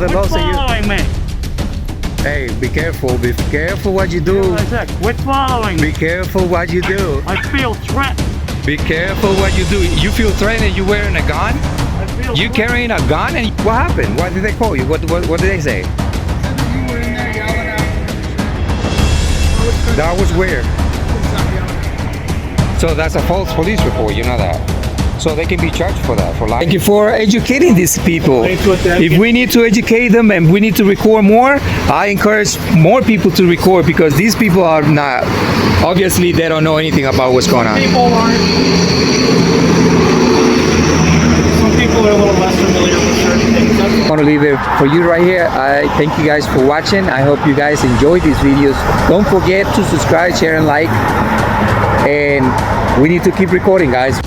about the law. Quit following me. Hey, be careful. Be careful what you do. I said, quit following Be me. careful what you do. I feel threatened. Be careful what you do. You feel threatened? You wearing a gun? I feel You threatened. carrying a gun? And what happened? What did they call you? What did they say? You were in there yelling at me. That was weird. So that's a false police report. You know that. So they can be charged for that, for lying. Thank you for educating these people. If we need to educate them and we need to record more, I encourage more people to record because these people are not, obviously they don't know anything about what's going on. People aren't. Some people are a little less familiar with certain things. I want to leave it for you right here. I thank you guys for watching. I hope you guys enjoyed these videos. Don't forget to subscribe, share, and like. And we need to keep recording, guys.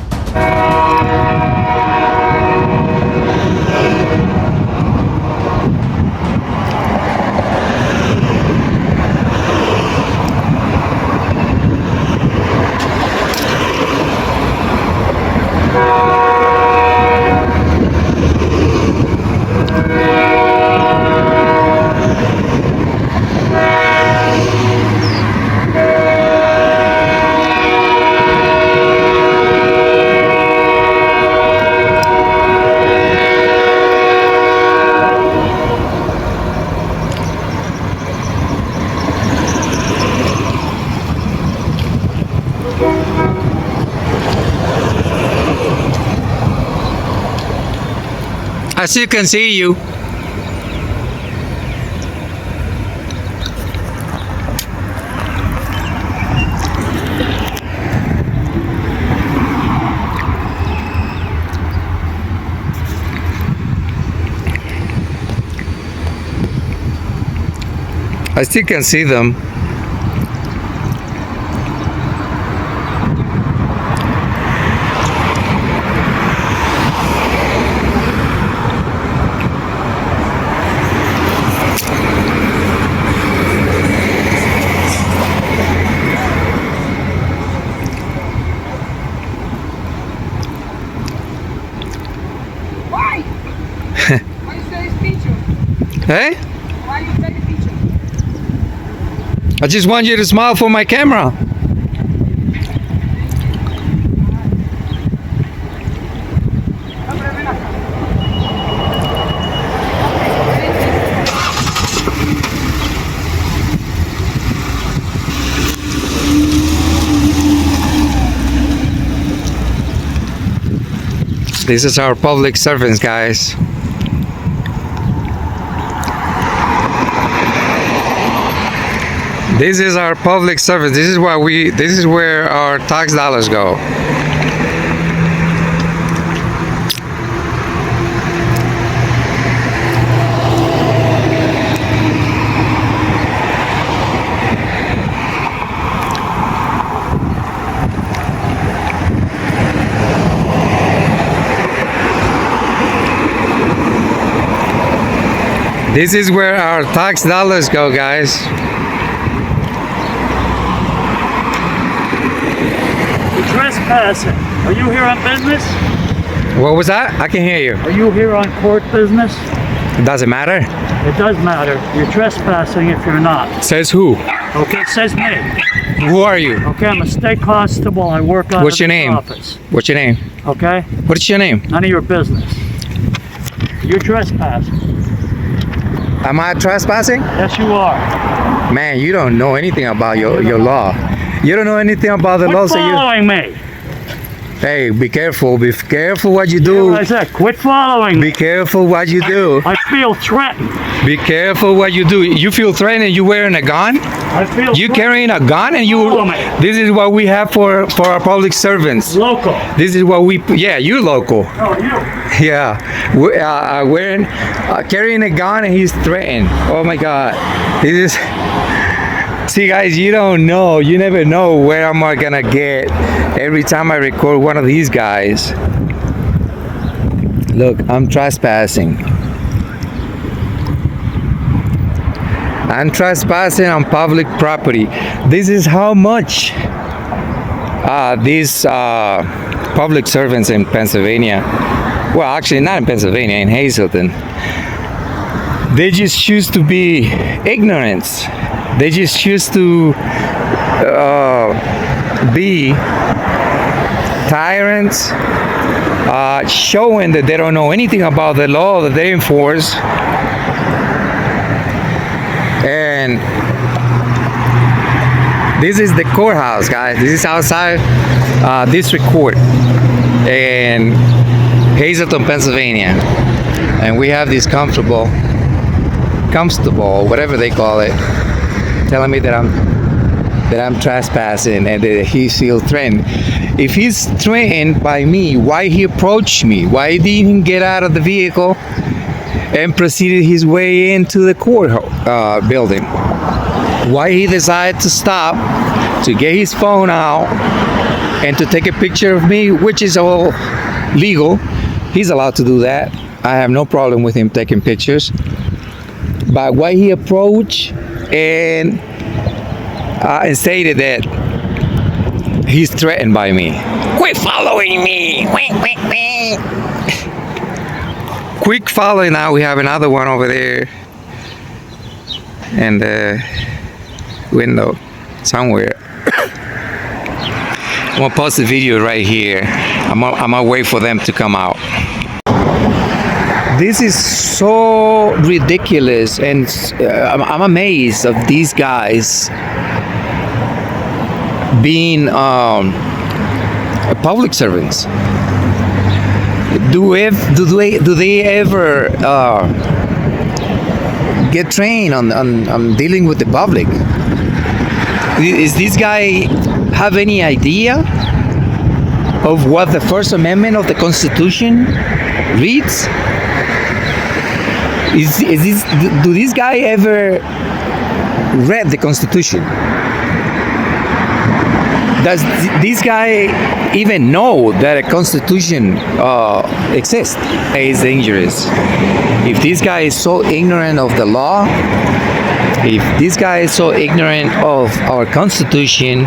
I still can see you. I still can see them. Why? Why you take this picture? Hey? Why you take a picture? I just want you to smile for my camera. Hombre, ven acá. This is our public servants, guys. This is our public service. This is where our tax dollars go. This is where our tax dollars go, guys. You're trespassing. Are you here on business? What was that? I can hear you. Are you here on court business? It doesn't matter. It does matter. You're trespassing if you're not. Says who? Okay, it says me. Who are you? Okay, I'm a state constable. I work out What's of your this name? office. What's your name? Okay? What's your name? None of your business. You're trespassing. Am I trespassing? Yes, you are. Man, you don't know anything about your law. You don't know anything about the law. Quit following me. Hey, be careful. Be careful what you do. I said, quit following me. Be careful what you do. I feel threatened. Be careful what you do. You feel threatened and you wearing a gun? I feel You threatened. carrying a gun and you... Follow me. This is what we have for our public servants. Local. This is what we... Yeah, you local. Oh, you. Yeah. Wearing... carrying a gun and he's threatened. Oh my God. This is... See guys, you don't know. You never know where am I gonna get every time I record one of these guys. Look, I'm trespassing. I'm trespassing on public property. This is how much these public servants in Pennsylvania, well actually not in Pennsylvania, in Hazleton, They just choose to be ignorant. They just choose to be tyrants, showing that they don't know anything about the law that they enforce. And this is the courthouse, guys. This is outside District Court in Hazleton, Pennsylvania. And we have this constable, whatever they call it, telling me that I'm trespassing and that he feels threatened. If he's threatened by me, why he approached me? Why didn't he get out of the vehicle and proceeded his way into the court building? Why he decided to stop, to get his phone out and to take a picture of me, which is all legal. He's allowed to do that. I have no problem with him taking pictures. But why he approached and stated that he's threatened by me. Quit following me. Quick following. Now we have another one over there in the window somewhere. I'm gonna post the video right here. I'm gonna wait for them to come out. This is so ridiculous, and I'm amazed of these guys being public servants. Do they ever get trained on dealing with the public? Is this guy have any idea of what the First Amendment of the Constitution reads? Do this guy ever read the Constitution? Does this guy even know that a Constitution exists? It's dangerous. If this guy is so ignorant of the law, if this guy is so ignorant of our Constitution,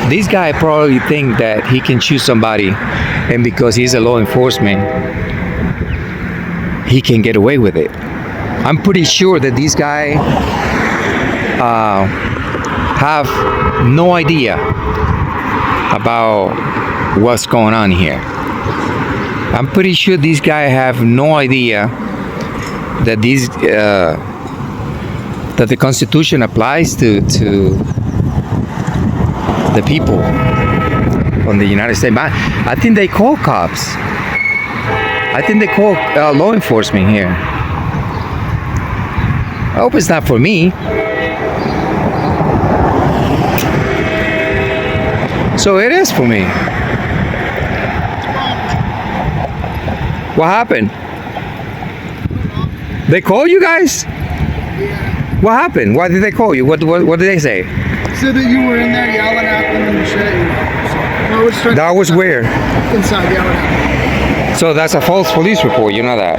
this guy probably think that he can choose somebody, and because he's a law enforcement, he can get away with it. I'm pretty sure that this guy have no idea about what's going on here. I'm pretty sure these guys have no idea that that the Constitution applies to the people on the United States. I think they call cops. I think they call law enforcement here. I hope it's not for me. So it is for me. What happened? They call you guys? What happened? Why did they call you? What did they say? Said that you were in there yelling at them and shit. That was where? Inside yelling at them. So that's a false police report, you know that.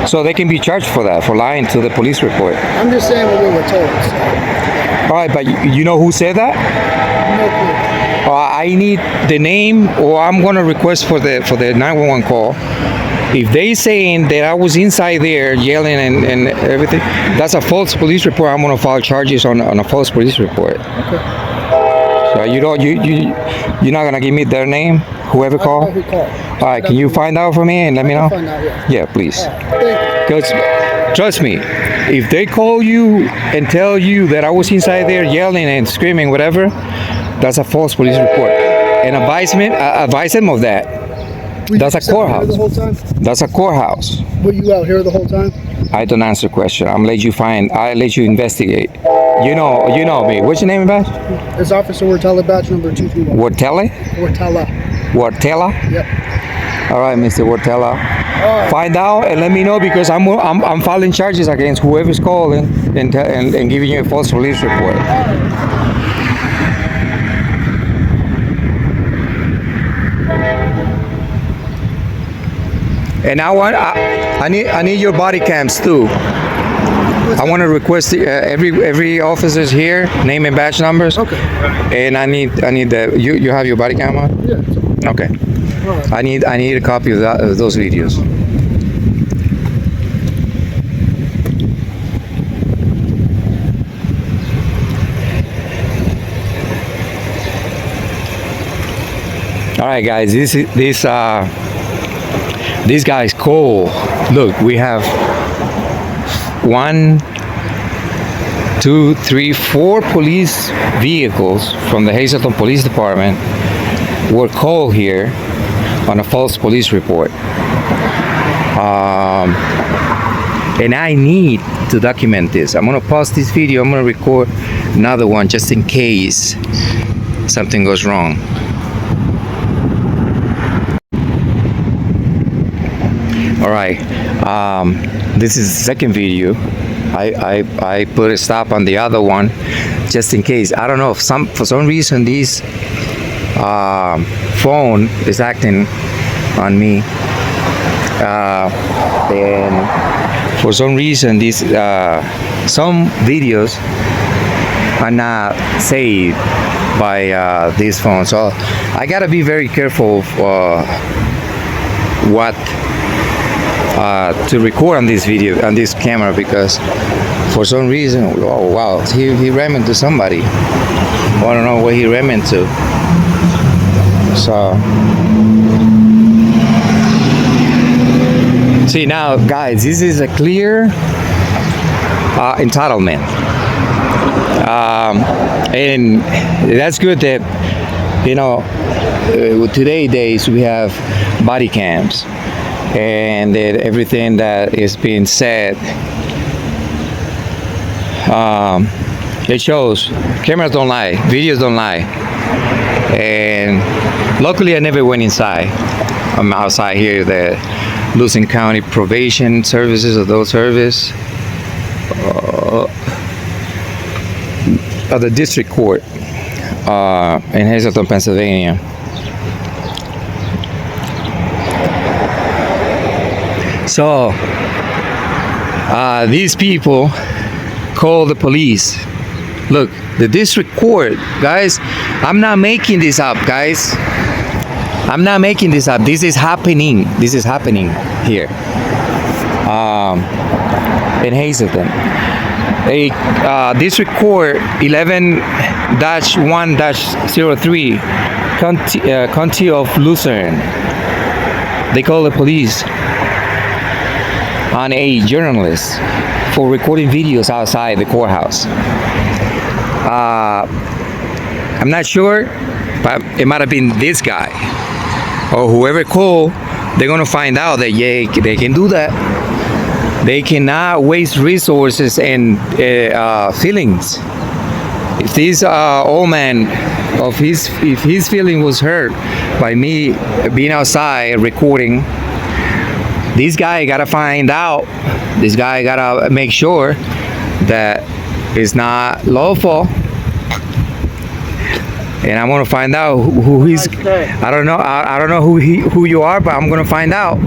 So they can be charged for that, for lying to the police report. I'm just saying what we were told. So. All right, but you know who said that? No clue. I need the name, or I'm gonna request for the 911 call. If they saying that I was inside there yelling and everything, that's a false police report. I'm gonna file charges on a false police report. Okay. So you're not gonna give me their name, whoever called? Who called. All right, can you find out for me and let me know? Find out, yeah. Yeah, please. Thank you. Because trust me, if they call you and tell you that I was inside there yelling and screaming, whatever, that's a false police report. And advise them of that. That's a courthouse. The whole time? That's a courthouse. Were you out here the whole time? I don't answer question. I'll let you investigate. You know me. What's your name, Badge? It's Officer Wortella, badge number 221. Wortella? Wortella? Yep. All right, Mr. Wortella. Right. Find out and let me know, because I'm filing charges against whoever's calling and giving you a false police report. And I need your body cams too. I want to request every officer's here, name and badge numbers. Okay. And I need the you have your body cam on? Yeah. Okay. All right. I need a copy of those videos. All right, guys. This guy's cool. Look, we have 1, 2, 3, 4 police vehicles from the Hazleton Police Department were called here on a false police report. And I need to document this. I'm gonna pause this video. I'm gonna record another one just in case something goes wrong. All right, this is the second video. I put a stop on the other one just in case. I don't know if for some reason this phone is acting on me, and for some reason these some videos are not saved by this phone. So I gotta be very careful of what to record on this video, on this camera, because for some reason, oh wow, he ran into somebody. I don't know what he ran into. So see now, guys, this is a clear entitlement, and that's good that, you know, today days we have body cams, and that everything that is being said, it shows. Cameras don't lie, videos don't lie. And luckily I never went inside. I'm outside here, the Lucin County Probation Services, Adult Service, of the District Court in Hazleton, Pennsylvania. So these people call the police. Look, the district court, guys, I'm not making this up, guys. I'm not making this up. This is happening. This is happening here in Hazleton. A district court 11-1-03, County of Lucerne. They call the police on a journalist for recording videos outside the courthouse. I'm not sure, but it might have been this guy or whoever called. They're gonna find out that yeah, they can do that. They cannot waste resources and feelings. If this old man, if his feeling was hurt by me being outside recording, this guy gotta find out. This guy gotta make sure that it's not lawful. And I'm gonna find out who he's. I don't know. I don't know who you are, but I'm gonna find out.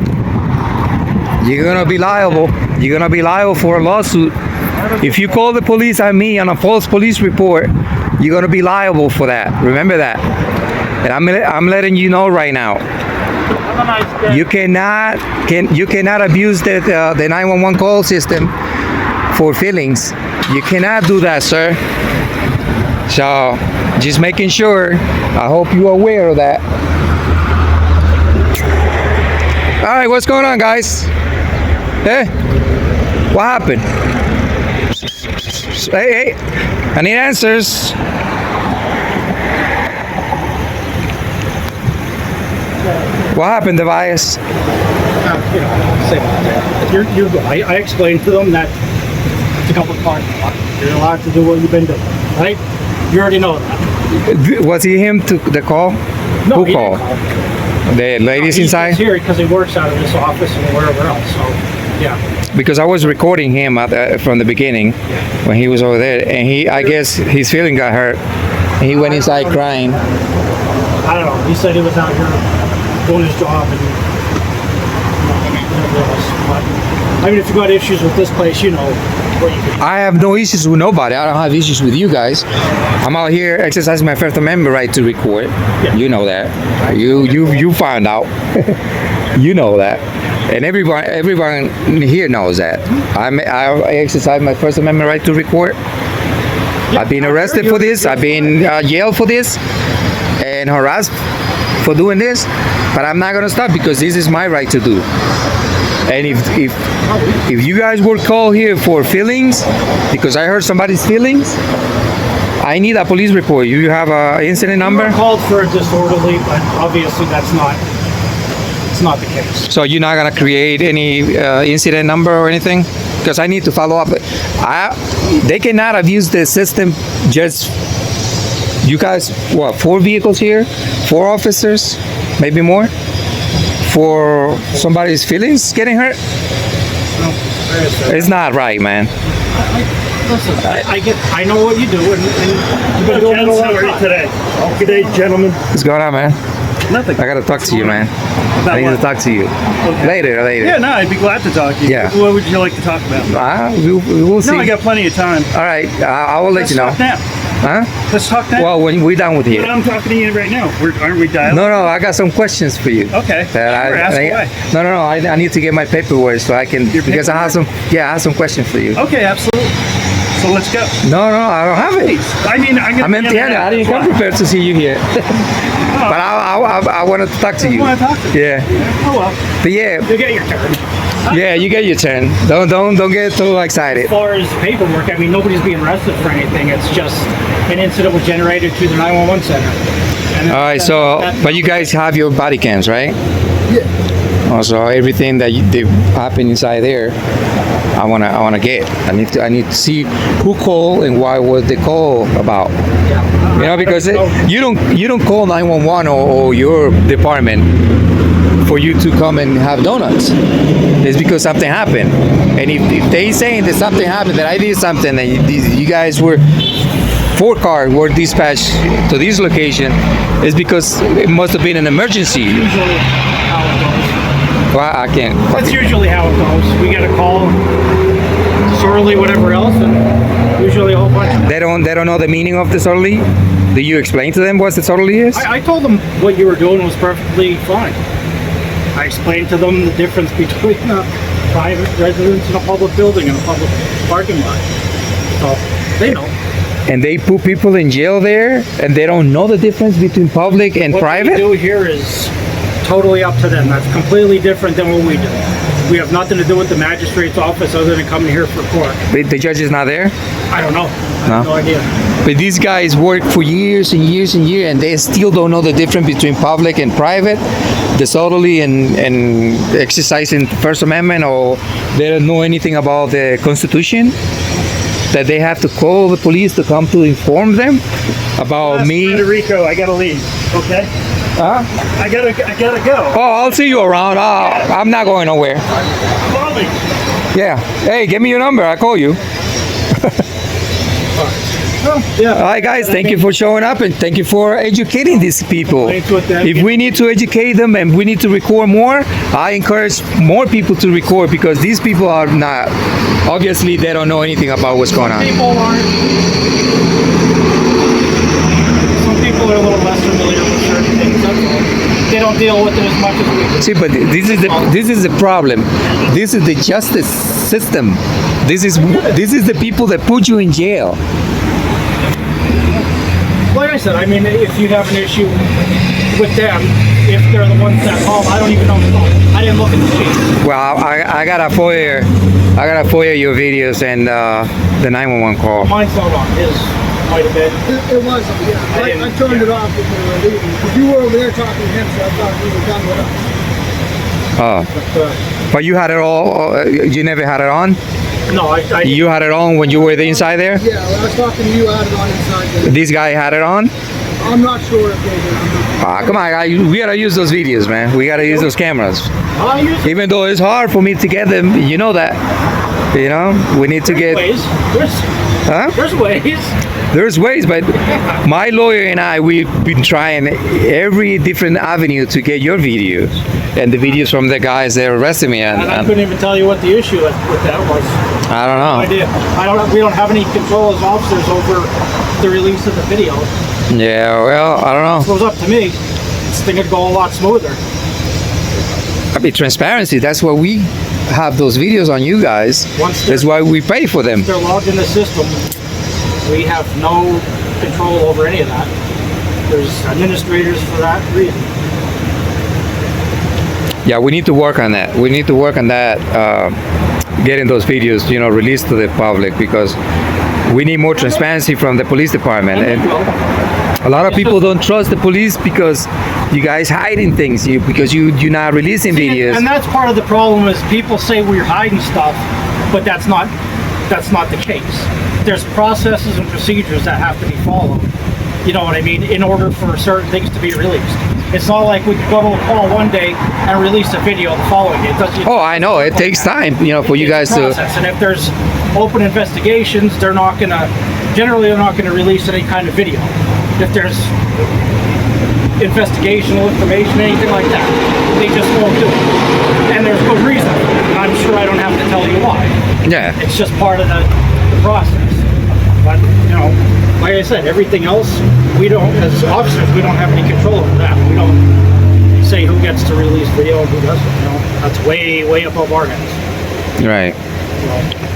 You're gonna be liable. You're gonna be liable for a lawsuit. If you call the police on me on a false police report, you're gonna be liable for that. Remember that. And I'm letting you know right now. Have a nice day. You cannot abuse the 911 call system for feelings. You cannot do that, sir. So just making sure. I hope you're aware of that. All right, what's going on, guys? Hey, what happened? Hey, I need answers. What happened, Tobias? You know, say about that. You're good. I explained to them that to come with parking lot. You're allowed to do what you've been doing, right? You already know that. Was he him to the call? No, Who he called? didn't call. The ladies He's inside? here because he works out of this office and wherever else. So, yeah. Because I was recording him from the beginning when he was over there, and I guess his feeling got hurt. He went inside crying. I don't know. He said he was out here doing his job and whatever else. But I mean, if you got issues with this place, you know what you can do. I have no issues with nobody. I don't have issues with you guys. I'm out here exercising my First Amendment right to record. Yeah. You know that. You found out. You know that. And everyone here knows that. I exercise my First Amendment right to record. I've been arrested for this. I've been jailed for this, and harassed for doing this, but I'm not gonna stop because this is my right to do. And if you guys were called here for feelings, because I heard somebody's feelings, I need a police report. You have a incident number? We're called for a disorderly, but obviously it's not the case. So you're not gonna create any incident number or anything? Because I need to follow up. They cannot have used the system. Just you guys, what? 4 vehicles here, 4 officers, maybe more, for somebody's feelings getting hurt. It's not right, man. Listen, I know what you do, and you've been doing it a Gents, long how are you time. today? Good day, gentlemen. What's going on, man? Nothing. I gotta talk to you, man. About I need what? to talk to you later. Yeah, no, I'd be glad to talk to you. Yeah. What would you like to talk about? We'll see. No, I got plenty of time. All right, I will let Let's you know. talk now. Huh? Let's talk now. Well, when we're done with But here. I'm talking to you right now. Aren't we dialing? No, I got some questions for you. Okay. That Sure, ask away. No, I need to get my paperwork so I can, Your because I have some questions for you. Okay, absolutely. So let's go. No, I don't have it. I mean, I'm empty-handed. I didn't come prepared to see you here. But I wanted to talk to you. You want to talk to me? Yeah, Oh well, but yeah, you get your turn. yeah, you get your turn. Don't get too excited. As far as paperwork, I mean, nobody's being arrested for anything. It's just an incident was generated to the 911 center. And All right, so but you guys have your body cams, right? Yeah. Also, everything that happen inside there, I wanna get. I need to see who called and why was the call about. You know, because you don't call 911 or your department for you to come and have donuts. It's because something happened. And if they saying that something happened, that I did something, and you guys were 4 cars were dispatched to this location, it's because it must have been an emergency. usually how it goes. Well, I can't. That's usually how it goes. We get a call, disorderly, whatever else, and usually a whole bunch of They don't know the meaning of disorderly. Do you explain to them what disorderly is? I told them what you were doing was perfectly fine. I explained to them the difference between a private residence and a public building and a public parking lot. So they know. And they put people in jail there, and they don't know the difference between public and What private. we do here is totally up to them. That's completely different than what we do. We have nothing to do with the magistrate's office other than coming here for court. The judge is not there. I don't know. I have No? no idea. But these guys work for years and years and years, and they still don't know the difference between public and private, disorderly and exercising First Amendment, or they don't know anything about the Constitution. That they have to call the police to come to inform them about me. Federico, I gotta leave. Okay. Huh? I gotta go. Oh, I'll see you around. I'm not going nowhere. Call me. Yeah. Hey, give me your number. I'll call you. Yeah. All right, guys, thank you for showing up and thank you for educating these people. If we need to educate them and we need to record more, I encourage more people to record because these people are not, obviously, they don't know anything about what's going on. People aren't. Some people are a little less familiar with certain things. That's all. They don't deal with it as much as we do. See, but this is the problem. This is the justice system. This is the people that put you in jail. Like I said, I mean, if you have an issue with them, if they're the ones that call, I don't even know. I didn't look at the sheet. Well, I got a FOIA your videos and the 911 call. Mine's not on. His might have been. It was, yeah. I turned it off when we were leaving. Because you were over there talking to him, so I thought we were done with us. Oh, but you had it all. You never had it on. No, I You had it on when you were inside there. Yeah, when I was talking to you, I had it on inside there. This guy had it on. I'm not sure if they did. Come on, we gotta use those videos, man. We gotta use those cameras. I use Even though it's hard for me to get them, you know that. You know, we need to get. ways. Huh? There's ways. There's ways, but my lawyer and I, we've been trying every different avenue to get your videos and the videos from the guys that arrested me. And I And couldn't even tell you what the issue with that was. I don't No know. idea. We don't have any control as officers over the release of the video. Yeah, well, I don't If it know. was up to me, this thing would go a lot smoother. I mean, transparency. That's why we have those videos on you guys. That's why we pay for them. They're logged in the system. We have no control over any of that. There's administrators for that reason. Yeah, we need to work on that. We need to work on that, getting those videos, released to the public, because we need more transparency from the police department. And a lot of people don't trust the police because you guys hiding things, because you're not releasing videos. And that's part of the problem is people say we're hiding stuff, but that's not the case. There's processes and procedures that have to be followed. You know what I mean? In order for certain things to be released. It's not like we could go to a call one day and release a video the following day. Oh, I know. It takes time, for you guys to. And if there's open investigations, generally they're not gonna release any kind of video. If there's investigational information, anything like that, they just won't do it. And there's good reason. I'm sure I don't have to tell you why. Yeah. It's just part of the process. But, like I said, everything else, we don't, as officers, we don't have any control over that. We don't say who gets to release video and who doesn't, That's way above our heads. Right.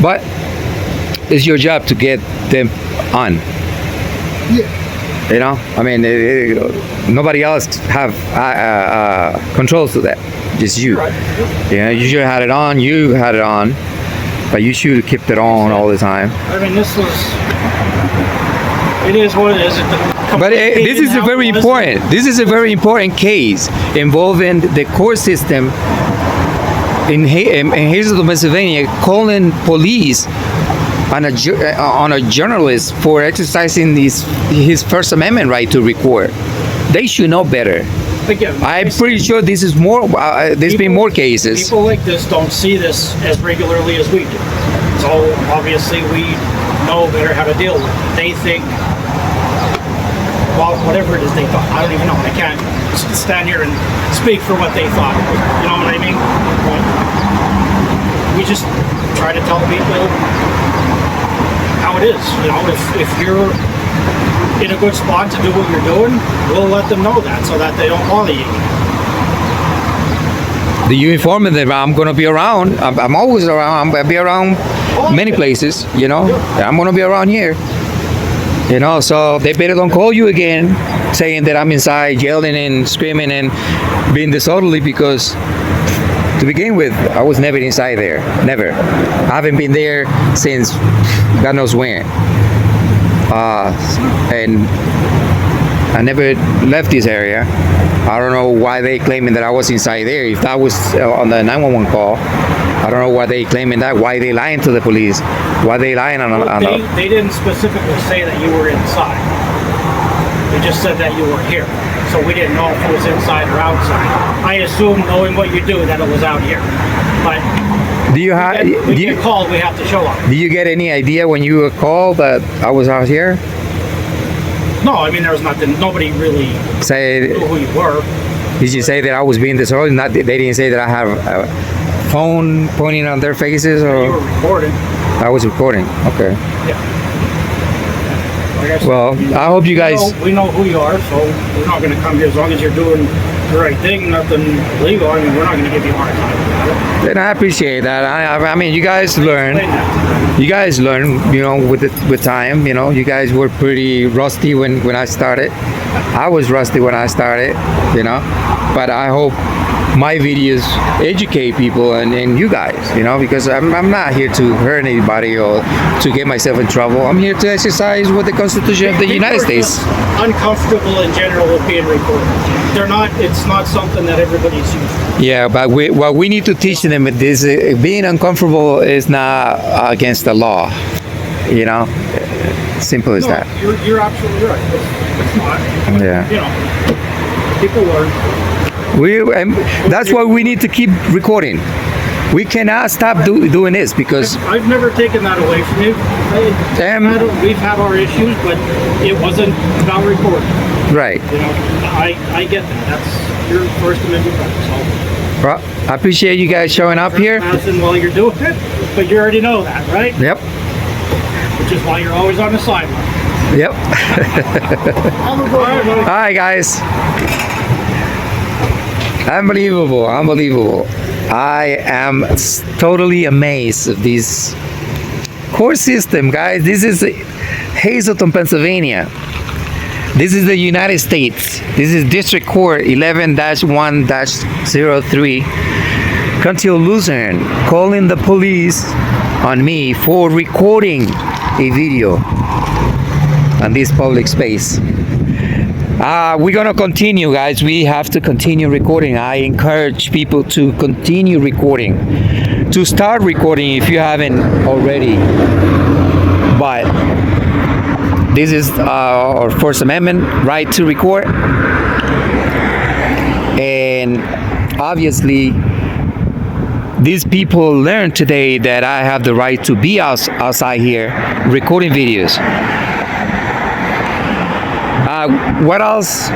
But it's your job to get them on. Yeah. I mean, nobody else have controls to that. Just you. Right. You should have had it on. You had it on, but you should have kept it on all the time. I mean, it is what it is. But this is a very important. This is a very important case involving the court system in Hazelton, Pennsylvania, calling police on a journalist for exercising his First Amendment right to record. They should know better. Again, I'm pretty sure this is more. There's been more cases. People like this don't see this as regularly as we do. So obviously we know better how to deal with it. They think, well, whatever it is they thought. I don't even know. I can't stand here and speak for what they thought. You know what I mean? But we just try to tell people how it is. If you're in a good spot to do what you're doing, we'll let them know that so that they don't bother you. Do you inform them that I'm going to be around? I'm always around. I'm going to be around many places, I'm going to be around here. So they better don't call you again saying that I'm inside yelling and screaming and being disorderly, because to begin with, I was never inside there. Never. I haven't been there since God knows when. And I never left this area. I don't know why they claiming that I was inside there. If that was on the 911 call, I don't know why they claiming that. Why they lying to the police? Why they lying on They didn't specifically say that you were inside. They just said that you were here. So we didn't know if it was inside or outside. I assumed, knowing what you do, that it was out here. But we get called, we have to show up. Do you get any idea when you were called that I was out here? No, I mean, there was nothing. Nobody really knew who you were. Did you say that I was being disorderly? They didn't say that I have a phone pointing on their faces, or you were recording. I was recording. Okay. Yeah. Well, I hope you guys. We know who you are, so we're not going to come here as long as you're doing the right thing, nothing illegal. I mean, we're not going to give you a hard time about it. And I appreciate that. I mean, you guys learn. You guys learn, with time. You guys were pretty rusty when I started. I was rusty when I started, But I hope my videos educate people and you guys, because I'm not here to hurt anybody or to get myself in trouble. I'm here to exercise what the Constitution of the United States. Uncomfortable in general with being recorded. It's not something that everybody's used to. Yeah, but what we need to teach them is this: being uncomfortable is not against the law. Simple as that. You're absolutely right. It's not. Yeah. People learn. That's why we need to keep recording. We cannot stop doing this because I've never taken that away from you. We've had our issues, but it wasn't about recording. Right. I get that. That's your First Amendment right. Well, I appreciate you guys showing up here. While you're doing it, but you already know that, right? Yep. Which is why you're always on the sideline. Yep. Hi guys. Unbelievable. I am totally amazed of this court system, guys. This is Hazelton, Pennsylvania. This is the United States. This is District Court 11-1-03. County of Luzerne calling the police on me for recording a video on this public space. We're gonna continue, guys. We have to continue recording. I encourage people to continue recording, to start recording if you haven't already. But this is our First Amendment right to record, and obviously these people learned today that I have the right to be outside here recording videos. What else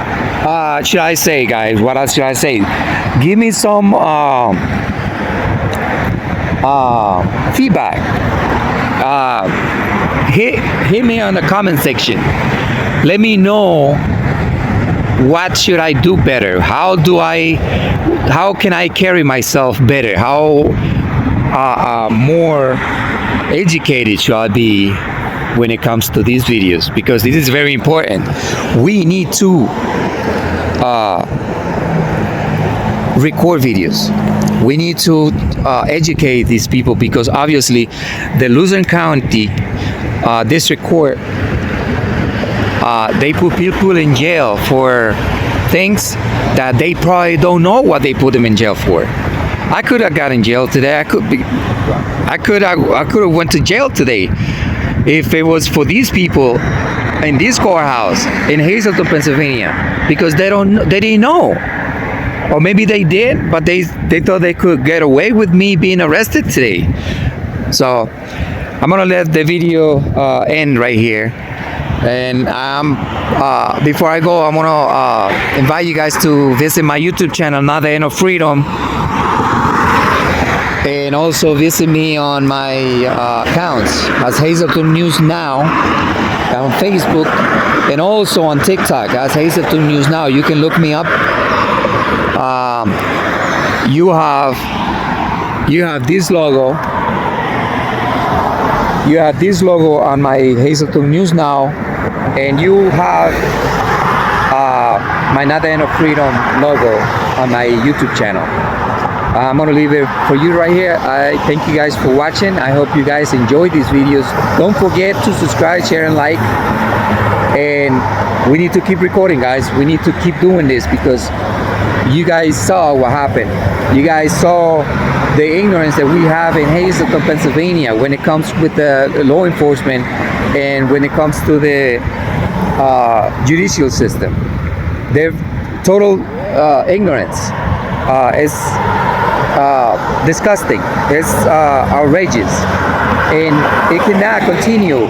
should I say, guys? What else should I say? Give me some feedback. Hit me on the comment section. Let me know what should I do better. How can I carry myself better? How more educated should I be when it comes to these videos? Because this is very important. We need to record videos. We need to educate these people, because obviously the Luzerne County District Court, they put people in jail for things that they probably don't know what they put them in jail for. I could have got in jail today. I could have went to jail today if it was for these people in this courthouse in Hazleton, Pennsylvania, because they didn't know. Or maybe they did, but they thought they could get away with me being arrested today. So I'm gonna let the video end right here. And before I go, I'm gonna invite you guys to visit my YouTube channel, Not the End of Freedom, and also visit me on my accounts as Hazleton News Now on Facebook, and also on TikTok as Hazleton News Now. You can look me up. You have this logo. You have this logo on my Hazleton News Now, and you have my Not the End of Freedom logo on my YouTube channel. I'm gonna leave it for you right here. I thank you guys for watching. I hope you guys enjoyed these videos. Don't forget to subscribe, share, and like. And we need to keep recording, guys. We need to keep doing this, because you guys saw what happened. You guys saw the ignorance that we have in Hazleton, Pennsylvania, when it comes with the law enforcement and when it comes to the judicial system. Their total ignorance is disgusting. It's outrageous, and it cannot continue.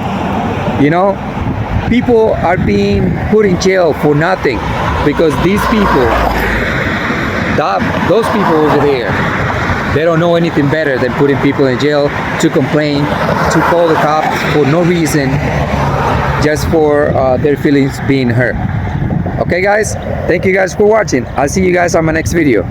You know, people are being put in jail for nothing because these people, those people over there, they don't know anything better than putting people in jail to complain, to call the cops for no reason, just for their feelings being hurt. Okay, guys, thank you guys for watching. I'll see you guys on my next video.